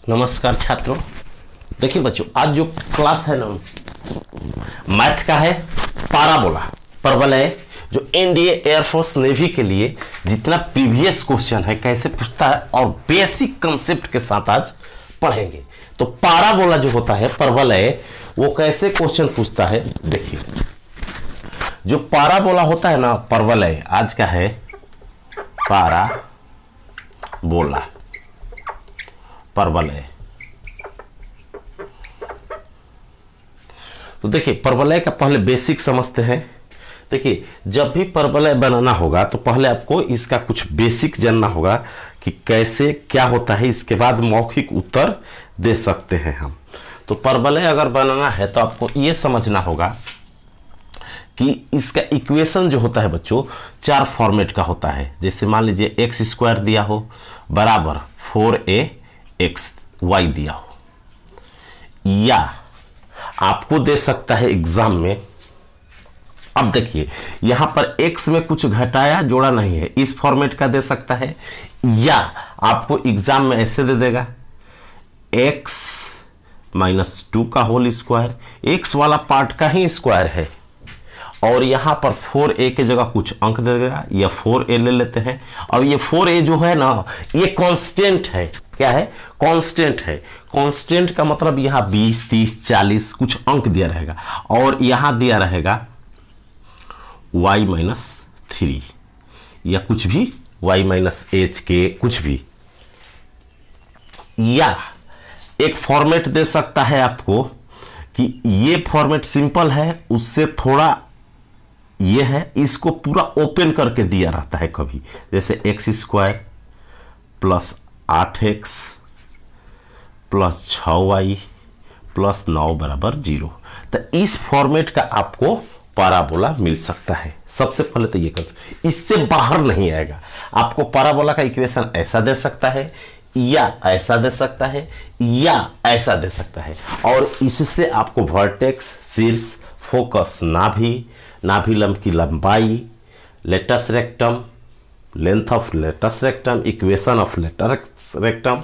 नमस्कार छात्रों। देखिए बच्चों, आज जो क्लास है ना मैथ का है, पाराबोला परवलय, जो इंडिया एयरफोर्स नेवी के लिए जितना प्रीवियस क्वेश्चन है कैसे पूछता है और बेसिक कंसेप्ट के साथ आज पढ़ेंगे। तो पाराबोला जो होता है परवलय, वो कैसे क्वेश्चन पूछता है देखिए। जो पाराबोला होता है ना परवलय, आज का है पाराबोला परवलय। तो देखिए परवलय का पहले बेसिक समझते हैं। देखिए जब भी परवलय बनाना होगा तो पहले आपको इसका कुछ बेसिक जानना होगा कि कैसे क्या होता है, इसके बाद मौखिक उत्तर दे सकते हैं हम। तो परवलय अगर बनाना है तो आपको ये समझना होगा कि इसका इक्वेशन जो होता है बच्चों 4 फॉर्मेट का होता है। जैसे मान लीजिए एक्स स्क्वायर दिया हो बराबर 4ax दिया हो, या आपको दे सकता है एग्जाम में। अब देखिए यहां पर x में कुछ घटाया जोड़ा नहीं है, इस फॉर्मेट का दे सकता है, या आपको एग्जाम में ऐसे दे देगा x -2 का होल स्क्वायर, x वाला पार्ट का ही स्क्वायर है, और यहां पर 4a की जगह कुछ अंक दे देगा, या 4a ले लेते हैं। और ये 4a जो है ना ये कांस्टेंट है। क्या है? कांस्टेंट है। कांस्टेंट का मतलब यहां 20 30 40 कुछ अंक दिया रहेगा, और यहां दिया रहेगा y-3 या कुछ भी y-h के कुछ भी। या एक फॉर्मेट दे सकता है आपको कि ये फॉर्मेट सिंपल है, उससे थोड़ा ये है, इसको पूरा ओपन करके दिया रहता है कभी, जैसे x square plus 8x plus 6y plus 9 बराबर 0। तो इस फॉर्मेट का आपको पाराबोला मिल सकता है। सबसे पहले तो ये कर, इससे बाहर नहीं आएगा। आपको पाराबोला का इक्वेशन ऐसा दे सकता है, या ऐसा दे सकता है, या ऐसा दे सकता है, और इससे आपको वर्टेक्स, शीर्ष, फोकस, नाभि लंब की लंबाई, latus rectum, length of latus rectum, equation of latus rectum,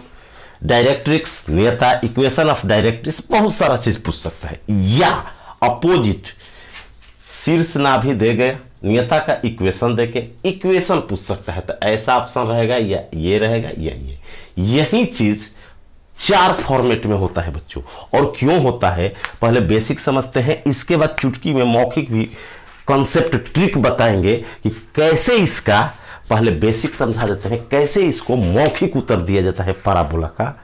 directrix, नियता, इक्वेशन ऑफ डायरेक्ट्रिक्स, बहुत सारा चीज पूछ सकता है। या अपोजिट शीर्ष नाभि दे गए, नियता का इक्वेशन देके इक्वेशन पूछ सकता है। तो ऐसा ऑप्शन रहेगा, या ये रहेगा, या ये। यही चीज 4 फॉर्मेट में होता है बच्चों। और क्यों होता है पहले बेसिक समझते हैं, इसके बाद चुटकी में मौखिक भी कॉन्सेप्ट ट्रिक बताएंगे कि कैसे इसका पहले बेसिक समझा देते हैं, कैसे इसको मौखिक उत्तर दिया जाता है पाराबोला का।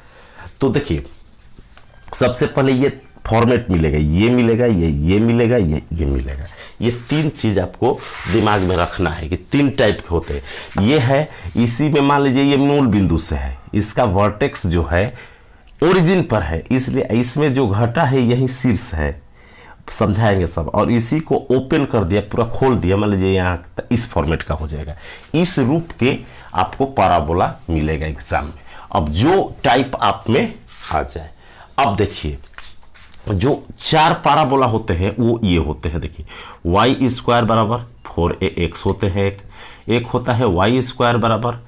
तो देखिए सबसे पहले ये फॉर्मेट मिलेगा, ये मिलेगा, ये मिलेगा, ये मिलेगा। ये 3 चीज आपको दिमाग में रखना है कि 3 टाइप के होते हैं। ये है, इसी में मान लीजिए ये मूल बिंदु से है, इसका वर्टेक्स जो है ओरिजिन पर है, इसलिए इसमें जो घटा है यही शीर्ष है, समझाएंगे सब। और इसी को ओपन कर दिया, पूरा खोल दिया, मान लीजिए यहाँ इस फॉर्मेट का हो जाएगा। इस रूप के आपको पाराबोला मिलेगा एग्जाम में। अब जो टाइप आप में आ जाए। अब देखिए जो 4 पाराबोला होते हैं वो ये होते हैं। देखिए y स्क्वायर बराबर 4ax होते हैं, एक होता है y स्क्वायर बराबर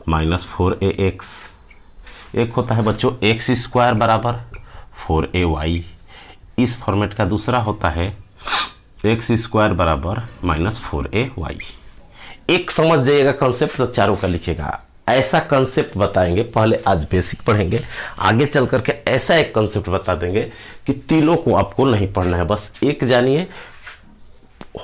-4ax, एक होता है बच्चों x स्क्वायर बराबर 4ay। इस फॉर्मेट का दूसरा होता है x स्क्वायर बराबर -4ay। एक समझ जाइएगा कंसेप्ट, तो चारों का लिखिएगा। ऐसा कंसेप्ट बताएंगे, पहले आज बेसिक पढ़ेंगे, आगे चल करके ऐसा एक कंसेप्ट बता देंगे कि तीनों को आपको नहीं पढ़ना है, बस एक जानिए।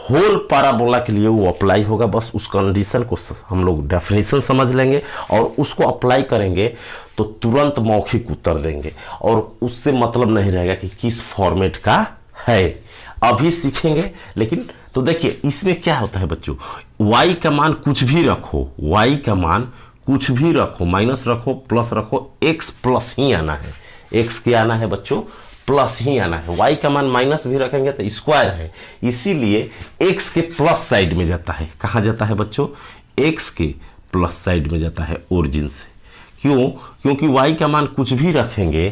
होल पाराबोला के लिए वो अप्लाई होगा, बस उस कंडीशन को हम लोग डेफिनेशन समझ लेंगे और उसको अप्लाई करेंगे तो तुरंत मौखिक उत्तर देंगे, और उससे मतलब नहीं रहेगा कि किस फॉर्मेट का है। अभी सीखेंगे। लेकिन तो देखिए इसमें क्या होता है बच्चों, y का मान कुछ भी रखो, y का मान कुछ भी रखो, माइनस रखो, प्लस रखो, x प्लस ही आना है। x क्या आना है बच्चों? प्लस ही आना है। y का मान माइनस भी रखेंगे तो स्क्वायर है, इसीलिए x के प्लस साइड में जाता है। कहाँ जाता है बच्चों? x के प्लस साइड में जाता है ओरिजिन से। क्यों? क्योंकि y का मान कुछ भी रखेंगे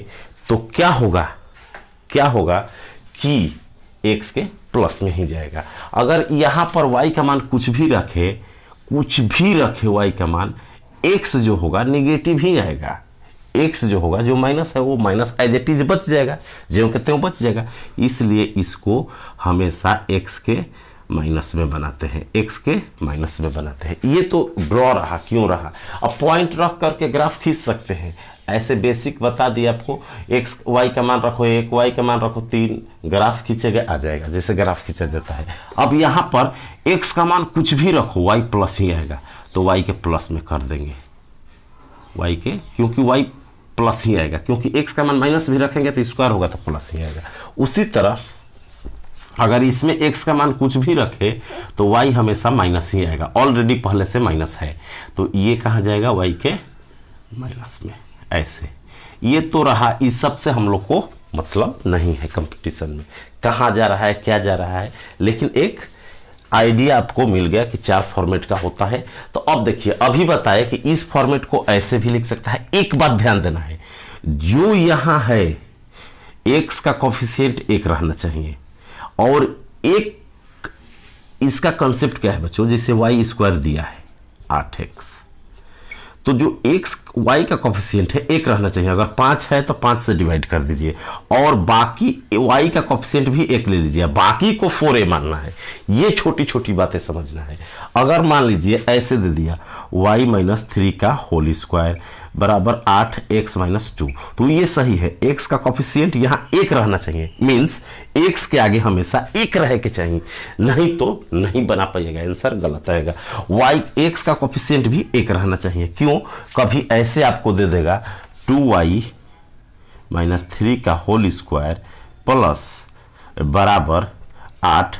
तो क्या होगा कि x के प्लस में ही जाएगा। अगर यहां पर y का मान कुछ भी रखे y का मान, x जो होगा निगेटिव ही आएगा। एक्स जो होगा, जो माइनस है वो माइनस एज इट इज बच जाएगा, ज्यों के त्यों बच जाएगा। इसलिए इसको हमेशा एक्स के माइनस में बनाते हैं, एक्स के माइनस में बनाते हैं। ये तो ड्रॉ रहा, क्यों रहा। अब पॉइंट रख करके ग्राफ खींच सकते हैं, ऐसे बेसिक बता दिया आपको। एक्स वाई का मान रखो 1, वाई का मान रखो 3, ग्राफ खींचेगा आ जाएगा, जैसे ग्राफ खींचा जाता है। अब यहाँ पर एक्स का मान कुछ भी रखो, वाई प्लस ही आएगा, तो वाई के प्लस में कर देंगे, वाई के, क्योंकि वाई प्लस ही आएगा, क्योंकि एक्स का मान माइनस भी रखेंगे तो स्क्वायर होगा तो प्लस ही आएगा। उसी तरह अगर इसमें x का मान कुछ भी रखे तो y हमेशा माइनस ही आएगा, ऑलरेडी पहले से माइनस है, तो ये कहाँ जाएगा, y के माइनस में। ऐसे ये तो रहा, इस सब से हम लोग को मतलब नहीं है कंपटीशन में, कहाँ जा रहा है क्या जा रहा है, लेकिन एक आइडिया आपको मिल गया कि 4 फॉर्मेट का होता है। तो अब देखिए, अभी बताए कि इस फॉर्मेट को ऐसे भी लिख सकता है। एक बात ध्यान देना है, जो यहाँ है x का कोफिशिएंट 1 रहना चाहिए, और एक इसका कंसेप्ट क्या है बच्चों, जैसे वाई स्क्वायर दिया है 8x, तो जो x y का कोफिशिएंट है 1 रहना चाहिए। अगर 5 है तो 5 से डिवाइड कर दीजिए, और बाकी y का कोफिशिएंट भी 1 ले लीजिए, बाकी को 4a मानना है। ये छोटी छोटी बातें समझना है। अगर मान लीजिए ऐसे दे दिया y माइनस 3 का होल स्क्वायर बराबर 8x माइनस 2, तो ये सही है। x का कोफिशिएंट यहाँ 1 रहना चाहिए, मीन्स x के आगे हमेशा 1 रहे के चाहिए, नहीं तो नहीं बना पाइएगा, आंसर गलत आएगा। x का कोफिशिएंट भी 1 रहना चाहिए, क्यों, कभी ऐसे आपको दे देगा 2y माइनस 3 का होल स्क्वायर प्लस बराबर 8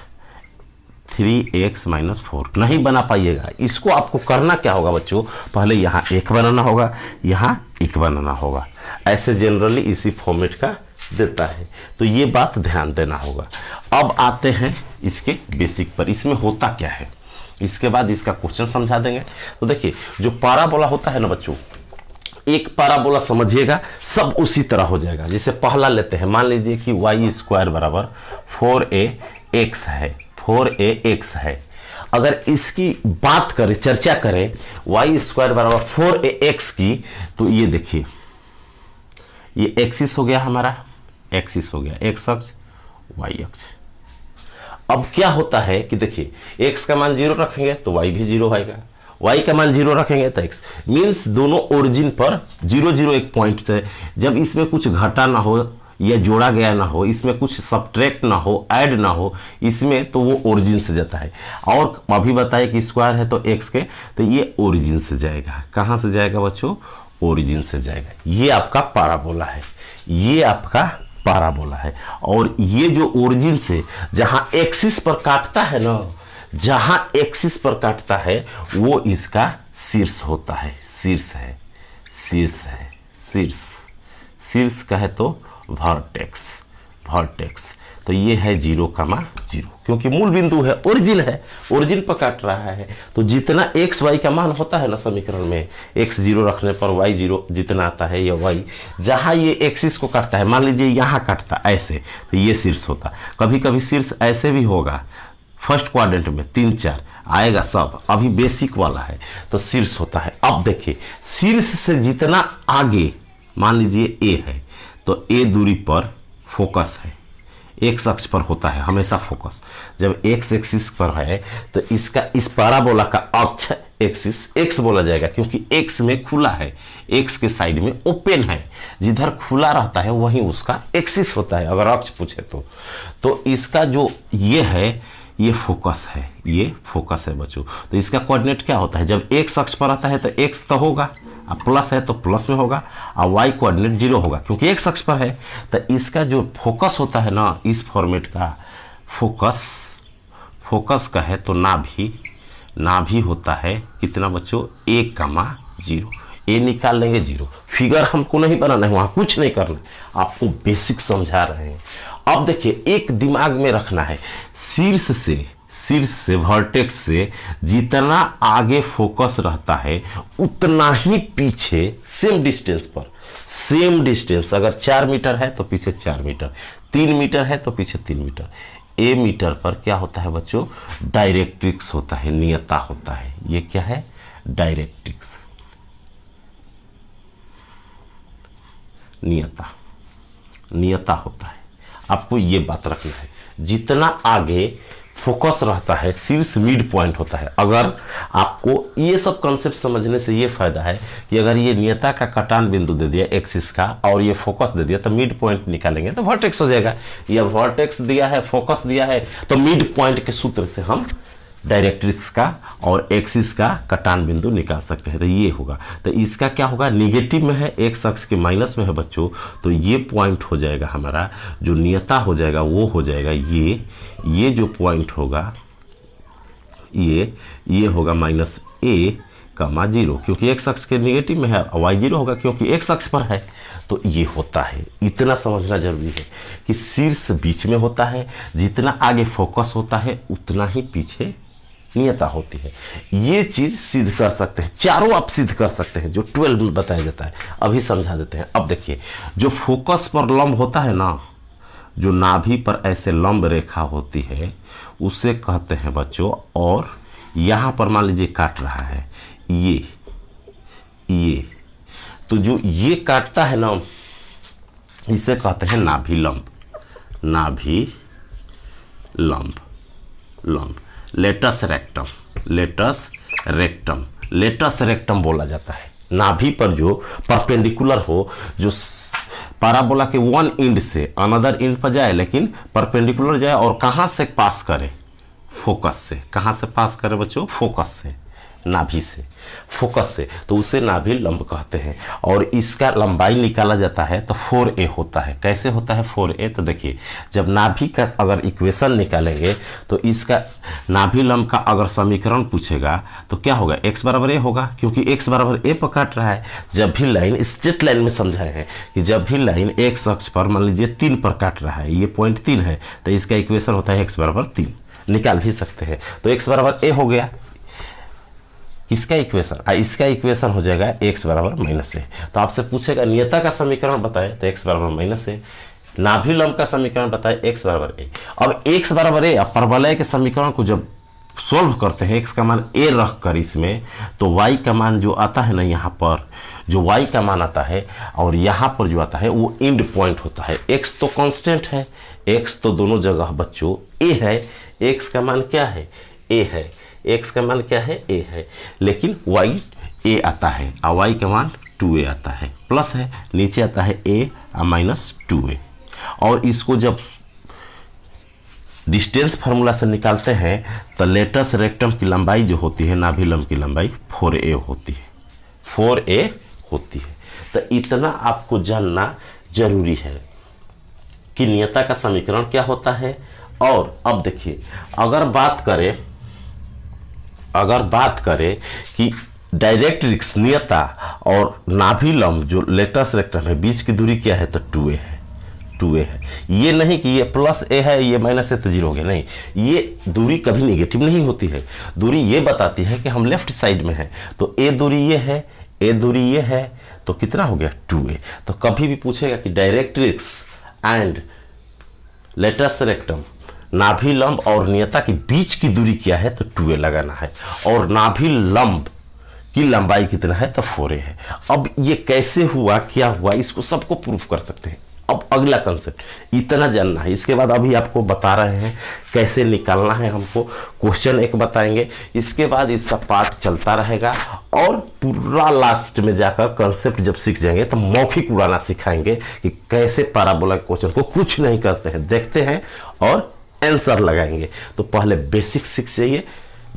3x माइनस 4, नहीं बना पाइएगा। इसको आपको करना क्या होगा बच्चों, पहले यहाँ 1 बनाना होगा, यहाँ 1 बनाना होगा, ऐसे जनरली इसी फॉर्मेट का देता है, तो ये बात ध्यान देना होगा। अब आते हैं इसके बेसिक पर, इसमें होता क्या है, इसके बाद इसका क्वेश्चन समझा देंगे। तो देखिए, जो पैराबोला होता है ना बच्चों, एक पैराबोला समझिएगा, सब उसी तरह हो जाएगा। जैसे पहला लेते हैं, मान लीजिए कि वाई स्क्वायर बराबर 4ax है, 4ax है। अगर इसकी बात करें, चर्चा करें वाई स्क्वायर बराबर 4ax की, तो ये देखिए, ये एक्सिस हो गया हमारा, एक्सिस हो गया x अक्ष, y अक्ष। अब क्या होता है कि देखिए, x का मान 0 रखेंगे तो y भी 0 आएगा, y का मान 0 रखेंगे तो x, मीन्स दोनों ओरिजिन पर 0 0 एक पॉइंट से, जब इसमें कुछ घटा ना हो या जोड़ा गया ना हो, इसमें कुछ सब्ट्रैक्ट ना हो, ऐड ना हो इसमें, तो वो ओरिजिन से जाता है। और अभी बताए कि स्क्वायर है तो x के, तो ये ओरिजिन से जाएगा। कहाँ से जाएगा बच्चों, ओरिजिन से जाएगा। ये आपका पैराबोला है, ये आपका पैराबोला है। और ये जो ओरिजिन से जहाँ एक्सिस पर काटता है ना, जहाँ एक्सिस पर काटता है वो इसका शीर्ष होता है, शीर्ष है, शीर्ष है, शीर्ष, शीर्ष कहे तो वर्टेक्स, वर्टेक्स। तो ये है 0,0, क्योंकि मूल बिंदु है, ओरिजिन है, ओरिजिन पर काट रहा है। तो जितना x y का मान होता है ना समीकरण में, x 0 रखने पर y 0 जितना आता है, या y जहाँ ये एक्सिस को काटता है, मान लीजिए यहाँ काटता ऐसे, तो ये शीर्ष होता। कभी कभी शीर्ष ऐसे भी होगा, फर्स्ट क्वाड्रेंट में 3 4 आएगा, सब अभी बेसिक वाला है, तो शीर्ष होता है। अब देखिए, शीर्ष से जितना आगे, मान लीजिए a है, तो a दूरी पर फोकस है, x अक्ष पर होता है हमेशा फोकस। जब x एक्सिस पर है तो इसका, इस पैराबोला का अक्ष एक्सिस x बोला जाएगा, क्योंकि x में खुला है, x के साइड में ओपन है, जिधर खुला रहता है वहीं उसका एक्सिस होता है, अगर अक्ष पूछे तो इसका जो ये है, ये फोकस है, ये फोकस है बच्चों। तो इसका कोऑर्डिनेट क्या होता है, जब x अक्ष पर आता है तो x तो होगा, अब प्लस है तो प्लस में होगा, और y कोऑर्डिनेट 0 होगा, क्योंकि x अक्ष पर है। तो इसका जो फोकस होता है ना, इस फॉर्मेट का फोकस, फोकस का है तो नाभि होता है कितना बच्चों, 1,0। ए निकाल लेंगे 0, फिगर हमको नहीं बनाना है, वहाँ कुछ नहीं करना, आपको बेसिक समझा रहे हैं। अब देखिए, एक दिमाग में रखना है, शीर्ष से वर्टेक्स से जितना आगे फोकस रहता है उतना ही पीछे सेम डिस्टेंस पर, सेम डिस्टेंस, अगर 4 मीटर है तो पीछे 4 मीटर, 3 मीटर है तो पीछे 3 मीटर। ए मीटर पर क्या होता है बच्चों, डायरेक्ट्रिक्स होता है, नियता होता है। ये क्या है, डायरेक्ट्रिक्स। नियता होता है। आपको ये बात रखना है, जितना आगे फोकस रहता है शीर्ष मिड पॉइंट होता है। अगर आपको ये सब कॉन्सेप्ट समझने से ये फायदा है कि अगर ये नियता का कटान बिंदु दे दिया एक्सिस का और ये फोकस दे दिया तो मिड पॉइंट निकालेंगे तो वर्टेक्स हो जाएगा। या वर्टेक्स दिया है, फोकस दिया है, तो मिड पॉइंट के सूत्र से हम डायरेक्ट्रिक्स का और एक्सिस का कटान बिंदु निकाल सकते हैं। तो ये होगा, तो इसका क्या होगा, निगेटिव में है, एक्स अक्ष के माइनस में है बच्चों, तो ये पॉइंट हो जाएगा हमारा जो नियता हो जाएगा वो हो जाएगा ये जो पॉइंट होगा ये होगा माइनस a, 0, क्योंकि एक्स अक्ष के निगेटिव में है, वाई 0 होगा क्योंकि एक्स अक्ष पर है। तो ये होता है, इतना समझना जरूरी है कि शीर्ष बीच में होता है, जितना आगे फोकस होता है उतना ही पीछे नियता होती है। ये चीज सिद्ध कर सकते हैं, चारों आप सिद्ध कर सकते हैं जो 12 में बताया जाता है। अभी समझा देते हैं। अब देखिए, जो फोकस पर लंब होता है ना, जो नाभि पर ऐसे लंब रेखा होती है उसे कहते हैं बच्चों, और यहां पर मान लीजिए काट रहा है ये तो जो ये काटता है ना इसे कहते हैं नाभि लंब, लेटस रेक्टम बोला जाता है। नाभि पर जो परपेंडिकुलर हो, जो पैराबोला के वन एंड से अनदर एंड पर जाए लेकिन परपेंडिकुलर जाए, और कहां से पास करे, फोकस से। कहां से पास करे बच्चों, फोकस से, नाभि से, फोकस से, तो उसे नाभि लंब कहते हैं। और इसका लंबाई निकाला जाता है तो 4a होता है। कैसे होता है 4a, तो देखिए, जब नाभि का अगर इक्वेशन निकालेंगे तो इसका नाभि लंब का अगर समीकरण पूछेगा तो क्या होगा, x बराबर a होगा, क्योंकि x बराबर a पर काट रहा है। जब भी लाइन स्ट्रेट लाइन में समझाए हैं कि जब भी लाइन x अक्ष पर मान लीजिए 3 पर काट रहा है, ये पॉइंट 3 है, तो इसका इक्वेशन होता है x बराबर 3, निकाल भी सकते हैं। तो x बराबर a हो गया, इसका इक्वेशन हो जाएगा x बराबर -a। तो आपसे पूछेगा नियता का समीकरण बताए तो x बराबर -a, नाभि लंब का समीकरण बताए x बराबर a। अब x बराबर a, परवलय के समीकरण को जब सोल्व करते हैं x का मान a रख कर इसमें, तो y का मान जो आता है ना, यहाँ पर जो y का मान आता है और यहाँ पर जो आता है वो एंड पॉइंट होता है। x तो कांस्टेंट है, x तो दोनों जगह बच्चों a है, x का मान क्या है, a है, x का मान क्या है, a है, लेकिन y a आता है और y का मान 2a आता है, प्लस है, नीचे आता है a -2a। और इसको जब डिस्टेंस फार्मूला से निकालते हैं तो लेटस रेक्टम की लंबाई जो होती है, नाभि लंब की लंबाई 4a होती है, 4a होती है। तो इतना आपको जानना जरूरी है कि नियता का समीकरण क्या होता है। और अब देखिए, अगर बात करें कि डायरेक्ट्रिक्स, नियता और नाभि लंब जो लेटस रेक्टम है, बीच की दूरी क्या है, तो 2a है। ये नहीं कि ये प्लस a है, ये माइनस a तो 0 हो गया, नहीं, ये दूरी कभी नेगेटिव नहीं होती है। दूरी ये बताती है कि हम लेफ्ट साइड में हैं, तो a दूरी ये है, a दूरी ये है, तो कितना हो गया 2a। तो कभी भी पूछेगा कि डायरेक्ट्रिक्स एंड लेटस रेक्टम, नाभि लंब और नियता के बीच की दूरी क्या है, तो 2a लगाना है, और नाभि लंब की लंबाई कितना है, तो 4a है। अब ये कैसे हुआ, क्या हुआ, इसको सबको प्रूफ कर सकते हैं। अब अगला कंसेप्ट इतना जानना है, इसके बाद अभी आपको बता रहे हैं कैसे निकालना है हमको, क्वेश्चन एक बताएंगे, इसके बाद इसका पार्ट चलता रहेगा, और पूरा लास्ट में जाकर कंसेप्ट जब सीख जाएंगे तो मौखिक उड़ाना सिखाएंगे कि कैसे पैराबोला क्वेश्चन को कुछ नहीं करते हैं, देखते हैं और आंसर लगाएंगे। तो पहले बेसिक सीख जाइए,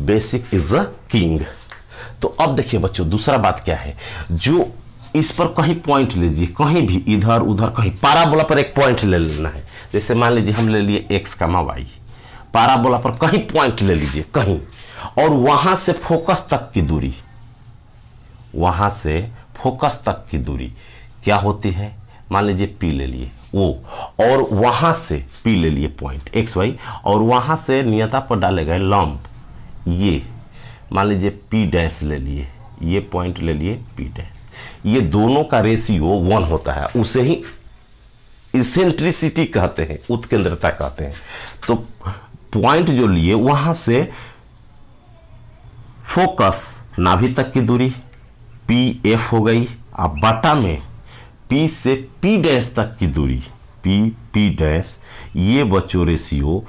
बेसिक इज द किंग। तो अब देखिए बच्चों, दूसरा बात क्या है, जो इस पर कहीं पॉइंट लीजिए, कहीं भी इधर उधर कहीं, पैराबोला पर एक पॉइंट ले लेना है। जैसे मान लीजिए हम ले लिए x, y, पैराबोला पर कहीं पॉइंट ले लीजिए कहीं, और वहां से फोकस तक की दूरी, क्या होती है, मान लीजिए p ले लिए वो, और वहां से p ले लिए पॉइंट x, y, और वहां से नियता पर डाले गए लंब, ये मान लीजिए p' ले लिए, ये पॉइंट ले लिए p', ये दोनों का रेशियो 1 होता है, उसे ही इसेंट्रिसिटी कहते हैं, उत्केंद्रता कहते हैं। तो पॉइंट जो लिए वहां से फोकस नाभि तक की दूरी pf हो गई, अब बटा में P से P डैश तक की दूरी, P डैश, ये बच्चों रेशियो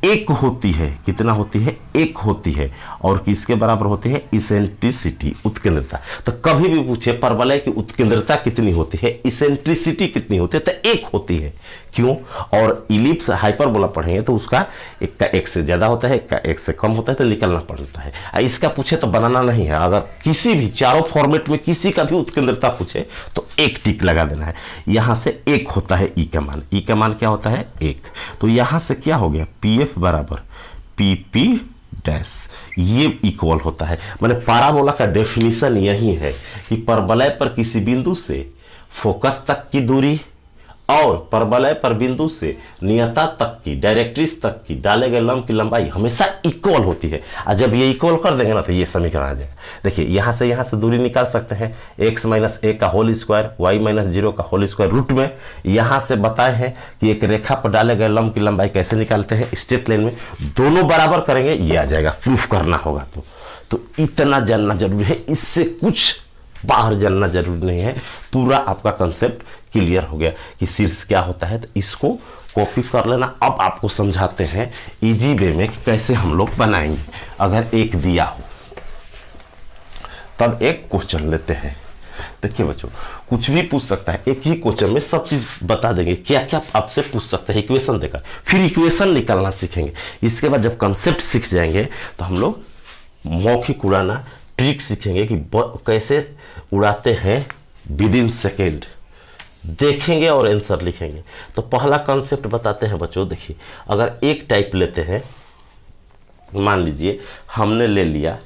एक होती है। कितना होती है? एक होती है। और किसके बराबर होती है? इसेंट्रिसिटी, उत्केंद्रता। तो कभी भी पूछे परवलय की उत्केंद्रता कितनी होती है, इसेंट्रिसिटी कितनी होती है, तो एक होती है। क्यों? और इलिप्स हाइपरबोला पढ़ेंगे तो उसका एक का एक से ज्यादा होता है, एक का एक से कम होता है, तो निकलना पड़ता है। इसका पूछे तो बनाना नहीं है। अगर किसी भी चारों फॉर्मेट में किसी का भी उत्केंद्रता पूछे तो एक टिक लगा देना है। यहां से एक होता है ई का मान, ई का मान क्या होता है? एक। तो यहां से क्या हो गया? पीएफ बराबर पीपी डैश, ये इक्वल होता है। माने पैराबोला का डेफिनेशन यही है कि परवलय पर किसी बिंदु से फोकस तक की दूरी और परवलय पर बिंदु से नियता तक की, डायरेक्ट्रिक्स तक की डाले गए लंब की लंबाई हमेशा इक्वल होती है। और जब ये इक्वल कर देंगे ना तो ये समीकरण आ जाएगा। देखिए यहां से दूरी निकाल सकते हैं, x माइनस ए का होल स्क्वायर, y माइनस 0 का होल स्क्वायर रूट में। यहां से बताए हैं कि एक रेखा पर डाले गए लंब की लंबाई कैसे निकालते हैं, स्ट्रेट लाइन में दोनों बराबर करेंगे, ये आ जाएगा। प्रूफ करना होगा तो इतना जानना जरूरी है, इससे कुछ बाहर जानना जरूरी नहीं है। पूरा आपका कंसेप्ट क्लियर हो गया कि शीर्ष क्या होता है। तो इसको कॉपी कर लेना। अब आपको समझाते हैं इजी वे में कि कैसे हम लोग बनाएंगे। अगर एक दिया हो तब एक क्वेश्चन लेते हैं। देखिए बच्चों, कुछ भी पूछ सकता है, एक ही क्वेश्चन में सब चीज बता देंगे, क्या क्या आपसे पूछ सकते हैं इक्वेशन देकर। फिर इक्वेशन निकालना सीखेंगे। इसके बाद जब कंसेप्ट सीख जाएंगे तो हम लोग मौखिक उड़ाना ट्रिक सीखेंगे कि कैसे उड़ाते हैं विद इन सेकेंड, देखेंगे और आंसर लिखेंगे। तो पहला कॉन्सेप्ट बताते हैं बच्चों। देखिए अगर एक टाइप लेते हैं, मान लीजिए हमने ले लिया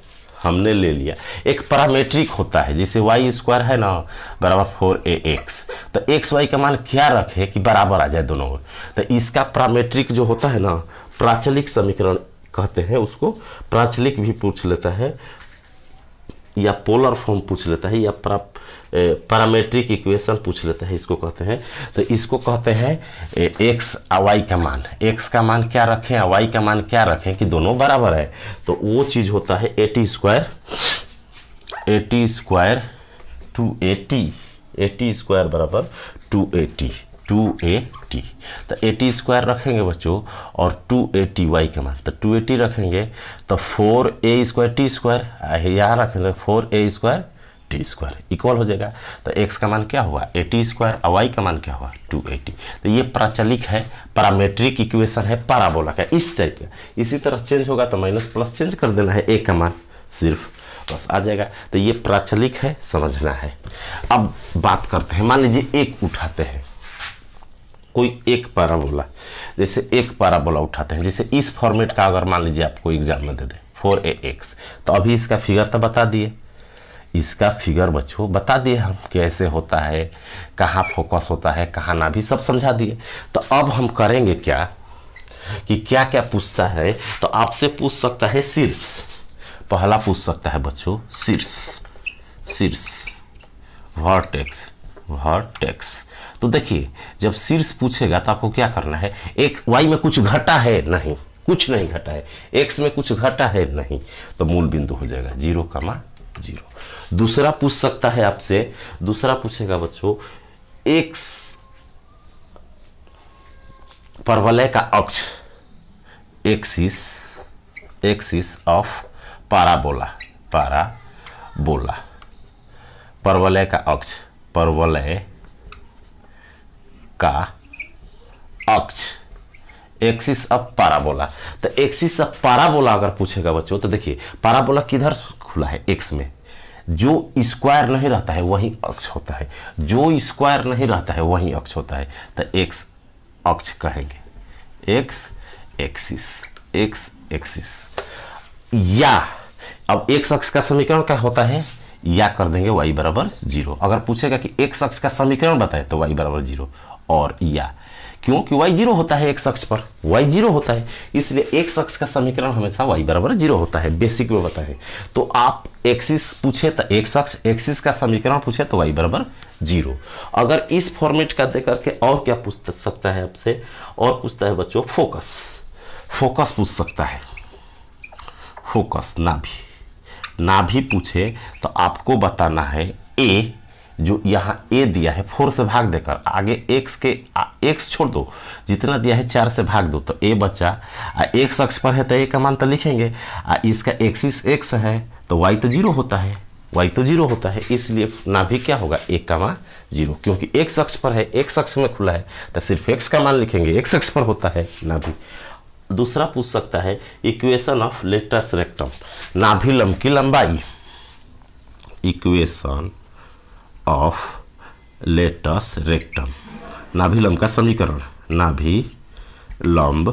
एक पैरामीट्रिक होता है, जैसे वाई स्क्वायर है ना बराबर 4ax, तो एक्स वाई का मान क्या रखे कि बराबर आ जाए दोनों। तो इसका पैरामीट्रिक जो होता है ना, प्राचलिक समीकरण कहते हैं उसको, प्राचलिक भी पूछ लेता है या पोलर फॉर्म पूछ लेता है या पैरामीट्रिक इक्वेशन पूछ लेता है, इसको कहते हैं। तो इसको कहते हैं एक्स वाई का मान, एक्स का मान क्या रखें वाई का मान क्या रखें कि दोनों बराबर है। तो वो चीज होता है एटी स्क्वायर 280 बराबर 280 तो 80 स्क्वायर रखेंगे बच्चों और 280 वाई का मान, तो 280 रखेंगे तो 4a स्क्वायर टी स्क्वायर, यहाँ रखेंगे 4a square T square equal हो जाएगा। तो x का मान क्या हुआ 80 स्क्वायर और y का मान क्या हुआ 280। तो ये प्राचलिक है, पैरामीट्रिक इक्वेशन है पैराबोला का, इस टाइप का। इसी तरह चेंज होगा तो माइनस प्लस चेंज कर देना है, a का मान सिर्फ बस आ जाएगा। तो ये प्राचलिक है, समझना है। अब बात करते हैं, मान लीजिए एक उठाते हैं, कोई एक पैराबोला, जैसे एक पैराबोला उठाते हैं, जैसे इस फॉर्मेट का अगर मान लीजिए आपको एग्जाम में दे दे 4ax, तो अभी इसका फिगर तो बता दिए, इसका फिगर बच्चों बता दिए हम कैसे होता है, कहाँ फोकस होता है कहाँ ना, भी सब समझा दिए। तो अब हम करेंगे क्या कि क्या क्या पूछता है। तो आपसे पूछ सकता है शीर्ष, पहला पूछ सकता है बच्चों शीर्ष वर्टेक्स। तो देखिए जब शीर्ष पूछेगा तो आपको क्या करना है, एक वाई में कुछ घटा है नहीं, कुछ नहीं घटा है, एक्स में कुछ घटा है नहीं, तो मूल बिंदु हो जाएगा 0,0। दूसरा पूछ सकता है आपसे, दूसरा पूछेगा बच्चों एक्स परवलय का अक्ष, एक्सिस ऑफ पैराबोला, परवलय का अक्ष, परवलय का अक्ष, एक्सिस ऑफ पैराबोला। तो एक्सिस ऑफ पैराबोला अगर पूछेगा बच्चों, तो देखिए पैराबोला किधर खुला है, एक्स में। जो स्क्वायर नहीं रहता है वही अक्ष होता है, जो स्क्वायर नहीं रहता है वही अक्ष होता है। तो एक्स अक्ष कहेंगे, एक्स एक्सिस। या अब एक्स अक्ष का समीकरण क्या होता है, या कर देंगे y बराबर 0। अगर पूछेगा कि एक्स अक्ष का समीकरण बताए तो y बराबर 0 और या, क्योंकि y 0 होता है, एक्स अक्ष पर y 0 होता है, इसलिए एक्स अक्ष का समीकरण हमेशा y बराबर 0 होता है, बेसिक में बताए। तो आप एक्सिस पूछे तो एक्स अक्ष, एक्सिस का समीकरण पूछे तो y बराबर 0। अगर इस फॉर्मेट का देकर के और क्या पूछ सकता है आपसे, और पूछता है बच्चों फोकस पूछ सकता है, फोकस नाभि पूछे तो आपको बताना है a जो यहाँ a दिया है 4 से भाग देकर आगे x छोड़ दो, जितना दिया है 4 से भाग दो तो a बचा। x अक्ष पर है तो a का मान तो लिखेंगे, इसका एक्सिस x है तो y तो 0 होता है, y तो 0 होता है, इसलिए नाभि क्या होगा 1,0, क्योंकि x अक्ष पर है, x अक्ष में खुला है तो सिर्फ x का मान लिखेंगे, x अक्ष पर होता है नाभि। दूसरा पूछ सकता है इक्वेशन ऑफ लेटस रेक्टम, नाभि लंब की लंबाई, इक्वेशन ऑफ लेटस रेक्टम, नाभि लंब का समीकरण, नाभि लंब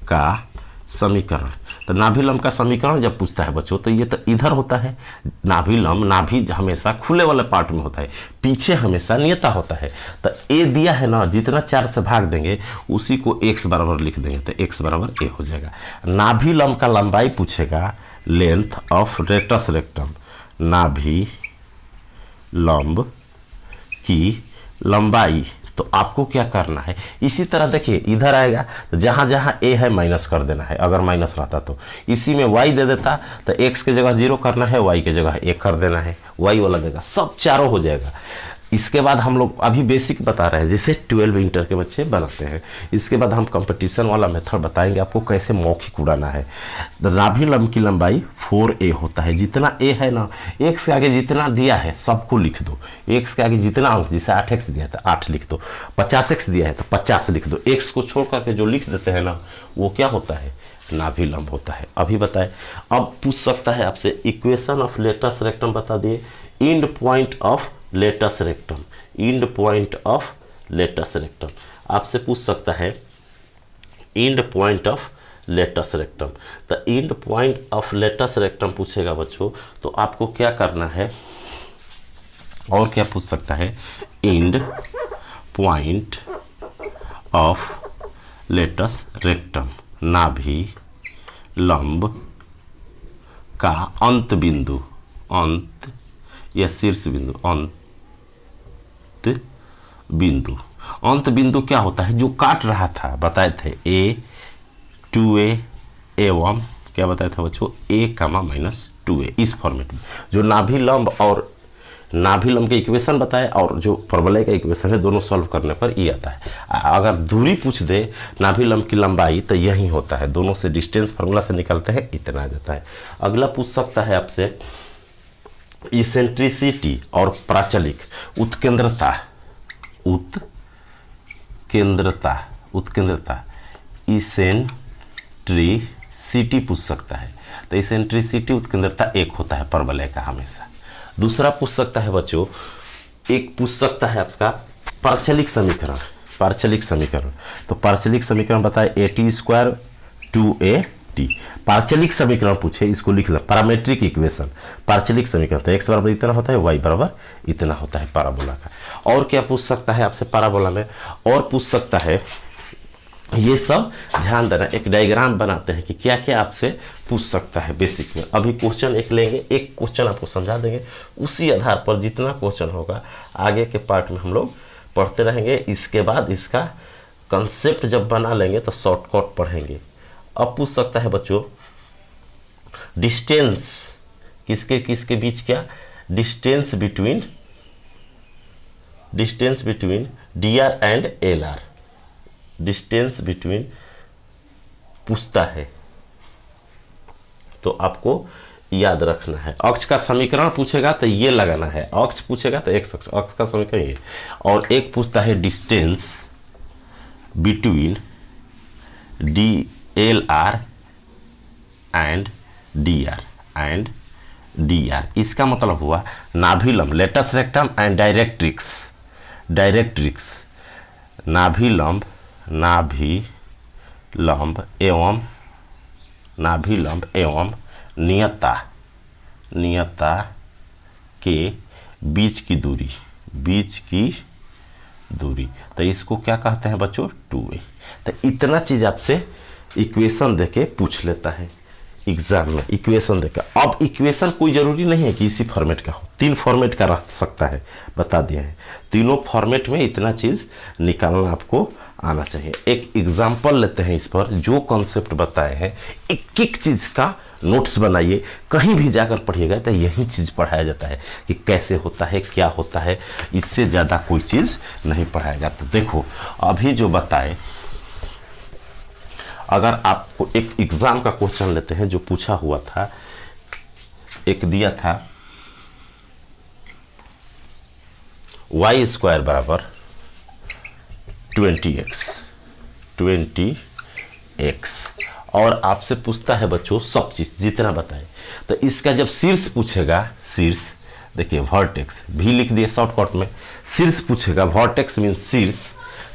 का समीकरण। तो नाभि लंब का समीकरण जब पूछता है बच्चों तो ये तो इधर होता है, नाभि लंब, नाभि हमेशा खुले वाले पार्ट में होता है, पीछे हमेशा नियता होता है। तो ए दिया है ना, जितना 4 से भाग देंगे उसी को x बराबर लिख देंगे तो x बराबर a हो जाएगा। नाभि लंब का लंबाई पूछेगा, लेंथ ऑफ लेटस रेक्टम, नाभि लंब की लंबाई। तो आपको क्या करना है, इसी तरह देखिए इधर आएगा तो जहाँ जहाँ a है माइनस कर देना है, अगर माइनस रहता तो इसी में y दे देता तो x के जगह 0 करना है, y के जगह 1 कर देना है, y वाला देगा, सब चारों हो जाएगा। इसके बाद हम लोग अभी बेसिक बता रहे हैं जैसे 12 इंटर के बच्चे बनाते हैं, इसके बाद हम कंपटीशन वाला मेथड बताएंगे आपको कैसे मौखिक उड़ाना है। नाभि लंब की लंबाई 4a होता है, जितना a है ना, x के आगे जितना दिया है सबको लिख दो, x के आगे जितना अंक, जैसे 8x दिया है तो 8 लिख दो, 50x दिया है तो 50 लिख दो, x को छोड़ करके जो लिख देते हैं ना वो क्या होता है, नाभि लंब होता है। अभी बताए, अब पूछ सकता है आपसे इक्वेशन ऑफ लेटस रेक्टम बता दिए, end point of latus rectum, end point of latus rectum आपसे पूछ सकता है, end point of latus rectum. तो end point of latus rectum पूछेगा बच्चों तो आपको क्या करना है, और क्या पूछ सकता है, end point of latus rectum, नाभि लंब का अंत बिंदु, अंत या शीर्ष बिंदु, अंत बिंदु। अंत बिंदु क्या होता है, जो काट रहा था बताए थे a 2a एवं क्या बताया था बच्चों a,-2a, इस फॉर्मेट में जो नाभि लंब और नाभि लंब के इक्वेशन बताए और जो परवलय का इक्वेशन है दोनों सॉल्व करने पर ये आता है। अगर दूरी पूछ दे नाभि लंब की लंबाई तो यही होता है, दोनों से डिस्टेंस फार्मूला से निकलते हैं, इतना आ जाता है। अगला पूछ सकता है आपसे इसेंट्रिसिटी और प्राचलिक, उत्केंद्रता, उत्केंद्रता इसेंट्रिसिटी पूछ सकता है। तो इसेंट्रिसिटी उत्केंद्रता 1 होता है परवलय का हमेशा। दूसरा पूछ सकता है बच्चों, एक पूछ सकता है आपका पार्चलिक समीकरण, पार्चलिक समीकरण। तो पार्चलिक समीकरण बताए at² 2at, पार्चलिक समीकरण पूछे इसको लिख लो, पैरामेट्रिक इक्वेशन, पार्चलिक समीकरण। तो x बराबर इतना होता है, y बराबर इतना होता है पैराबोला का। और क्या पूछ सकता है आपसे पैराबोला में, और पूछ सकता है, ये सब ध्यान देना, एक डायग्राम बनाते हैं कि क्या क्या आपसे पूछ सकता है बेसिक में। अभी क्वेश्चन एक लेंगे, एक क्वेश्चन आपको समझा देंगे, उसी आधार पर जितना क्वेश्चन होगा आगे के पार्ट में हम लोग पढ़ते रहेंगे। इसके बाद इसका कंसेप्ट जब बना लेंगे तो शॉर्टकट पढ़ेंगे। अब पूछ सकता है बच्चों डिस्टेंस किसके किसके बीच, क्या distance between dr and lr, distance between पूछता है तो आपको याद रखना है। अक्ष का समीकरण पूछेगा तो ये लगाना है, अक्ष पूछेगा तो x अक्ष का समीकरण ये, और एक पूछता है distance between dlr and dr, इसका मतलब हुआ नाभि लंब, लेटस रेक्टम एंड डायरेक्ट्रिक्स, नाभि लंब एवं नियता के बीच की दूरी, तो इसको क्या कहते हैं बच्चों 2a। तो इतना चीज आपसे इक्वेशन देके पूछ लेता है, एग्जाम में इक्वेशन देगा। अब इक्वेशन कोई जरूरी नहीं है कि इसी फॉर्मेट का हो, 3 फॉर्मेट का रह सकता है, बता दिया है। तीनों फॉर्मेट में इतना चीज़ निकालना आपको आना चाहिए। एक एग्जाम्पल लेते हैं इस पर, जो कॉन्सेप्ट बताए हैं एक एक चीज़ का नोट्स बनाइए, कहीं भी जाकर पढ़िएगा तो यही चीज़ पढ़ाया जाता है कि कैसे होता है, क्या होता है, इससे ज़्यादा कोई चीज़ नहीं पढ़ाया जाता। देखो अभी जो बताए, अगर आपको एक एग्जाम का क्वेश्चन लेते हैं जो पूछा हुआ था, एक दिया था y² बराबर 20x और आपसे पूछता है बच्चों सब चीज जितना बताए, तो इसका जब शीर्ष पूछेगा, शीर्ष देखिए वर्टेक्स भी लिख दिए शॉर्टकट में, शीर्ष पूछेगा, वर्टेक्स मीन शीर्ष,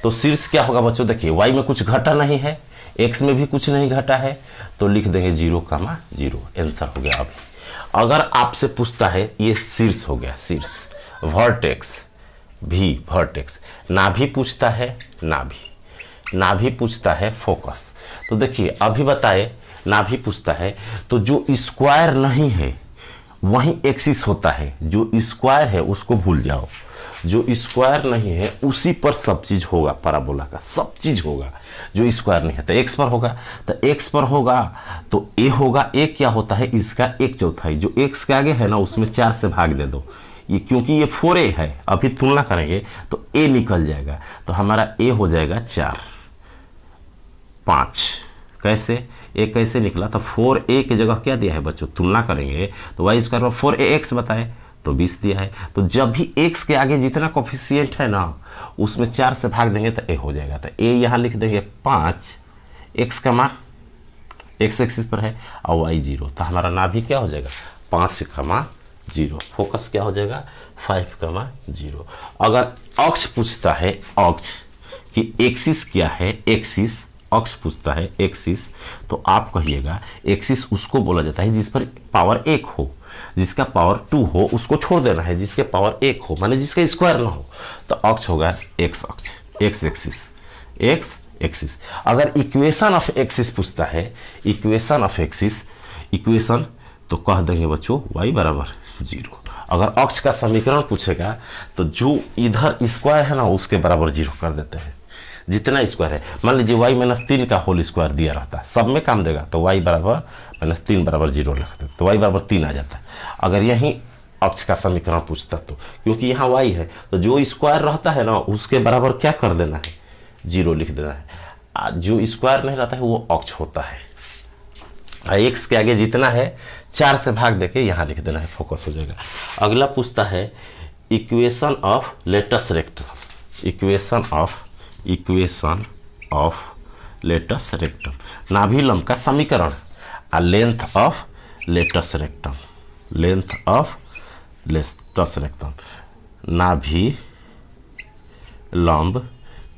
तो शीर्ष क्या होगा बच्चों, देखिए y में कुछ घटा नहीं है, x में भी कुछ नहीं घटा है, तो लिख देंगे 0,0, आंसर हो गया। अभी अगर आपसे पूछता है ये शीर्ष हो गया, शीर्ष वर्टेक्स भी, वर्टेक्स नाभि पूछता है, नाभि पूछता है फोकस, तो देखिए अभी बताए नाभि पूछता है, तो जो स्क्वायर नहीं है वहीं एक्सिस होता है, जो स्क्वायर है उसको भूल जाओ, जो स्क्वायर नहीं है उसी पर सब चीज होगा, पैराबोला का सब चीज होगा, जो स्क्वायर नहीं है तो एक्स पर होगा, तो एक्स पर होगा तो ए होगा, ए क्या होता है इसका 1/4, जो एक्स के आगे है ना उसमें 4 से भाग दे दो, ये क्योंकि ये 4a है, अभी तुलना करेंगे तो a निकल जाएगा, तो हमारा a हो जाएगा 4, 5 कैसे a कैसे निकला, तो 4a की जगह क्या दिया है बच्चों, तुलना करेंगे तो y² पर 4ax बताए तो 20 दिया है, तो जब भी x के आगे जितना कोफिशिएंट है ना उसमें 4 से भाग देंगे तो a हो जाएगा, तो a यहाँ लिख देंगे 5, x का मान x एक्सिस पर है और y 0, तो हमारा नाभि क्या हो जाएगा 5,0, फोकस क्या हो जाएगा 5,0। अगर अक्ष पूछता है, अक्ष कि एक्सिस क्या है, एक्सिस अक्ष पूछता है एक्सिस, तो आप कहिएगा एक्सिस उसको बोला जाता है जिस पर पावर 1 हो, जिसका पावर 2 हो उसको छोड़ देना है, जिसके पावर 1 हो माने जिसका स्क्वायर ना हो, तो अक्ष होगा एक्स अक्ष, एक्स एक्सिस, एक्स एक्सिस। अगर इक्वेशन ऑफ एक्सिस पूछता है, इक्वेशन ऑफ एक्सिस, इक्वेशन तो कह देंगे बच्चों y बराबर 0। अगर अक्ष का समीकरण पूछेगा तो जो इधर स्क्वायर है ना उसके बराबर 0 कर देते हैं, जितना स्क्वायर है, मान लीजिए y-3 का होल स्क्वायर दिया रहता है, सब में काम देगा तो y बराबर -3 बराबर 0 लिख देते तो y बराबर 3 आ जाता है। अगर यही अक्ष का समीकरण पूछता तो क्योंकि यहाँ y है तो जो स्क्वायर रहता है ना उसके बराबर क्या कर देना है 0 लिख देना है, जो स्क्वायर नहीं रहता है वो अक्ष होता है, एक्स के आगे जितना है 4 से भाग देके यहाँ लिख देना है, फोकस हो जाएगा। अगला पूछता है equation of latus rectum, equation of latus rectum, नाभि लंब का समीकरण, length of latus rectum, length of latus rectum, नाभि लंब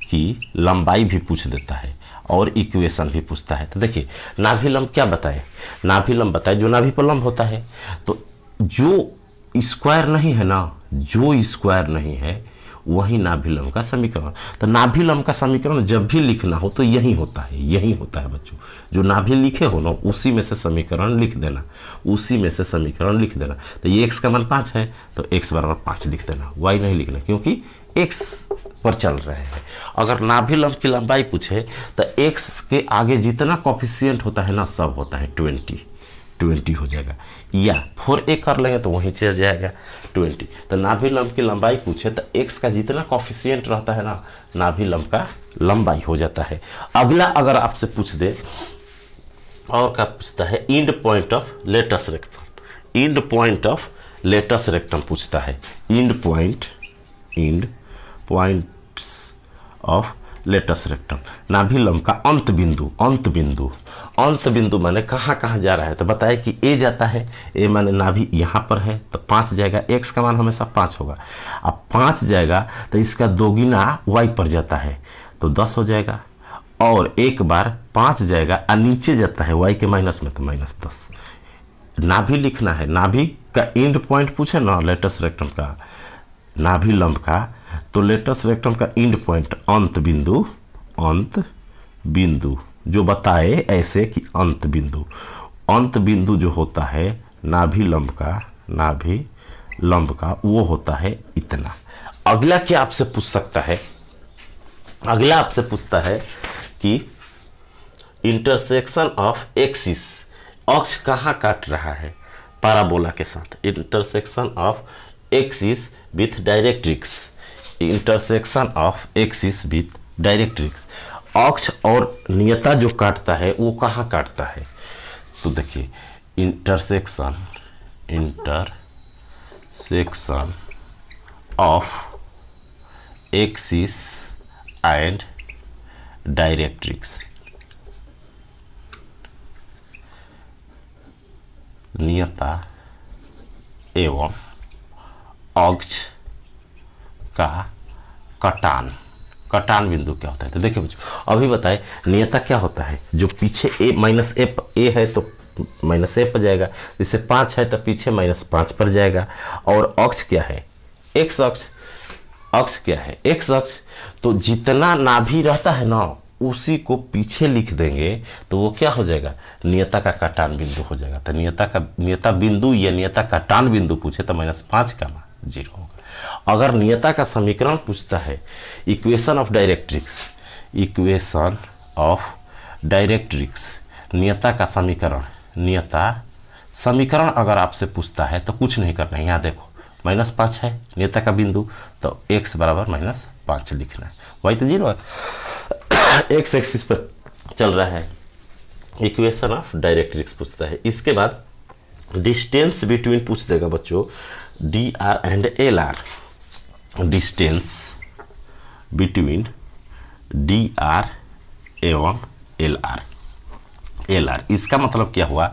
की लंबाई भी पूछ देता है और इक्वेशन भी पूछता है। तो देखिए नाभि लंब क्या बताए, नाभि लंब बताए जो नाभि पर लंब होता है, तो जो स्क्वायर नहीं है ना, जो स्क्वायर नहीं है वही नाभि लंब का समीकरण। तो नाभि लंब का समीकरण जब भी लिखना हो तो यही होता है, यही होता है बच्चों, जो नाभि लिखे हो ना उसी में से समीकरण लिख देना, उसी में से समीकरण लिख देना। तो ये x का मान 5 है तो x बराबर 5 लिख देना, y नहीं लिखना क्योंकि x पर चल रहे हैं। अगर नाभि लंब की लंबाई पूछे तो x के आगे जितना कोफिशिएंट होता है ना सब होता है 20 हो जाएगा, या 4a कर लेंगे तो वहीं चल जाएगा 20। तो नाभि लंब की लंबाई पूछे तो x का जितना कोफिशिएंट रहता है ना नाभि लंब का लंबाई हो जाता है। अगला अगर आपसे पूछ दे और क्या पूछता है, end point of latus rectum, end point of latus rectum पूछता है, end points of latus rectum, नाभि लंब का अंत बिंदु, अंत बिंदु माने कहाँ कहाँ जा रहा है, तो बताए कि ए जाता है, ए माने नाभि यहाँ पर है तो 5 जाएगा, x का मान हमेशा 5 होगा, अब 5 जाएगा तो इसका दोगुना y पर जाता है तो 10 हो जाएगा, और एक बार 5 जाएगा और नीचे जाता है y के माइनस में तो -10। नाभि लिखना है, नाभि का एंड पॉइंट पूछे ना लेटस रेक्टम का, नाभि लंब का, तो लेटस रेक्टम का एंड पॉइंट अंत बिंदु जो बताए ऐसे कि अंत बिंदु अंत बिंदु जो होता है नाभि लंब का वो होता है इतना। अगला क्या आपसे पूछ सकता है, अगला आपसे पूछता है कि इंटरसेक्शन ऑफ एक्सिस, अक्ष कहाँ काट रहा है पैराबोला के साथ, intersection of axis with directrix, intersection of axis with directrix, अक्ष और नियता जो काटता है वो कहाँ काटता है। तो देखिए intersection of axis and directrix, नियता एवं अक्ष का कटान बिंदु क्या होता है। तो देखिए बच्चों अभी बताए नियता क्या होता है, जो पीछे ए है तो -a पर जाएगा, जैसे 5 है तो पीछे -5 पर जाएगा। और अक्ष क्या है, एक्स अक्ष क्या है, एक्स अक्ष। तो जितना नाभि रहता है ना उसी को पीछे लिख देंगे तो वो क्या हो जाएगा, नियता का कटान बिंदु हो जाएगा। तो नियता बिंदु या नियता कटान बिंदु पूछे तो -5 0 होगा। अगर नियता का समीकरण पूछता है, इक्वेशन ऑफ डायरेक्ट्रिक्स, नियता का समीकरण अगर आपसे पूछता है तो कुछ नहीं करना है। यहाँ देखो -5 है नियता का बिंदु तो x बराबर -5 लिखना है, वही तो 0 है, x एक्सिस पर चल रहा है। इक्वेशन ऑफ डायरेक्ट्रिक्स पूछता है। इसके बाद डिस्टेंस बिटवीन पूछ देगा बच्चों, dr and lr, distance between dr एवं lr। इसका मतलब क्या हुआ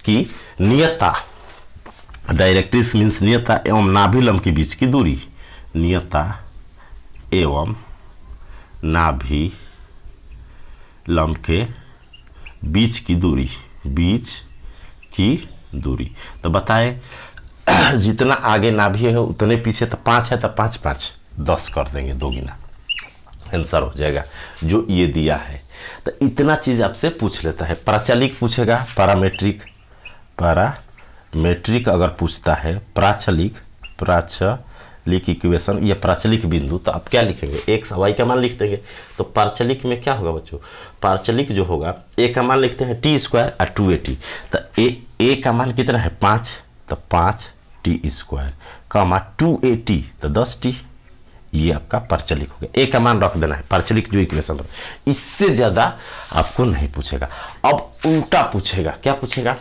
कि नियता, डायरेक्ट्रिक्स मीन्स नियता एवं नाभि लंब के बीच की दूरी, नियता एवं नाभि लंब के बीच की दूरी, तो बताए जितना आगे नाभि है उतने पीछे, तो 5 है तो 5 10 कर देंगे, 2 गुना आंसर हो जाएगा जो ये दिया है। तो इतना चीज आपसे पूछ लेता है। प्राचलिक पूछेगा, पैरामेट्रिक अगर पूछता है, प्राचलिक इक्वेशन या प्राचलिक बिंदु, तो आप क्या लिखेंगे, एक्स वाई का मान लिख देंगे। तो प्राचलिक में क्या होगा बच्चों, प्राचलिक जो होगा ए का मान लिखते हैं t² और 2at, तो ए का मान कितना है 5, तो 5t² कमा 2at तो 10t, ये आपका प्राचलिक हो गया। ए का मान रख देना है, प्राचलिक जो इक्वेशन है। इससे ज़्यादा आपको नहीं पूछेगा। अब उल्टा पूछेगा, क्या पूछेगा,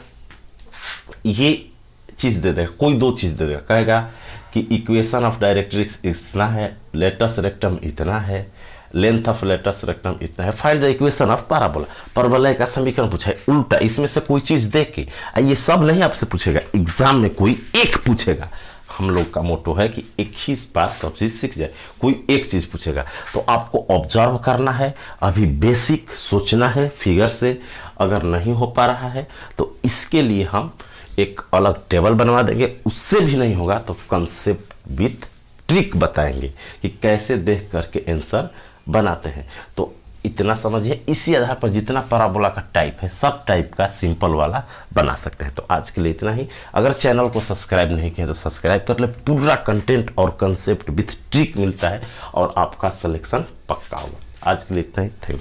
ये चीज़ दे देगा, कोई 2 चीज़ दे देगा, कहेगा कि इक्वेशन ऑफ डायरेक्ट्रिक्स इतना है, लेटस रेक्टम इतना है, लेंथ ऑफ लेटस रेक्टम इतना है, find the equation of parabola का समीकरण पूछा है। उल्टा इसमें से कोई चीज़ दे के, ये सब नहीं आपसे पूछेगा, एग्जाम में कोई एक पूछेगा। हम लोग का मोटो है कि एक ही बार सब चीज़ सीख जाए, कोई एक चीज़ पूछेगा तो आपको ऑब्जर्व करना है, अभी बेसिक सोचना है फिगर से। अगर नहीं हो पा रहा है तो इसके लिए हम एक अलग टेबल बनवा देंगे, उससे भी नहीं होगा तो कंसेप्ट विथ ट्रिक बताएंगे कि कैसे देख करके आंसर बनाते हैं। तो इतना समझिए, इसी आधार पर जितना पैराबोला का टाइप है सब टाइप का सिंपल वाला बना सकते हैं। तो आज के लिए इतना ही। अगर चैनल को सब्सक्राइब नहीं किया तो सब्सक्राइब कर ले, पूरा कंटेंट और कंसेप्ट विथ ट्रिक मिलता है और आपका सिलेक्शन पक्का होगा। आज के लिए इतना ही, थैंक यू।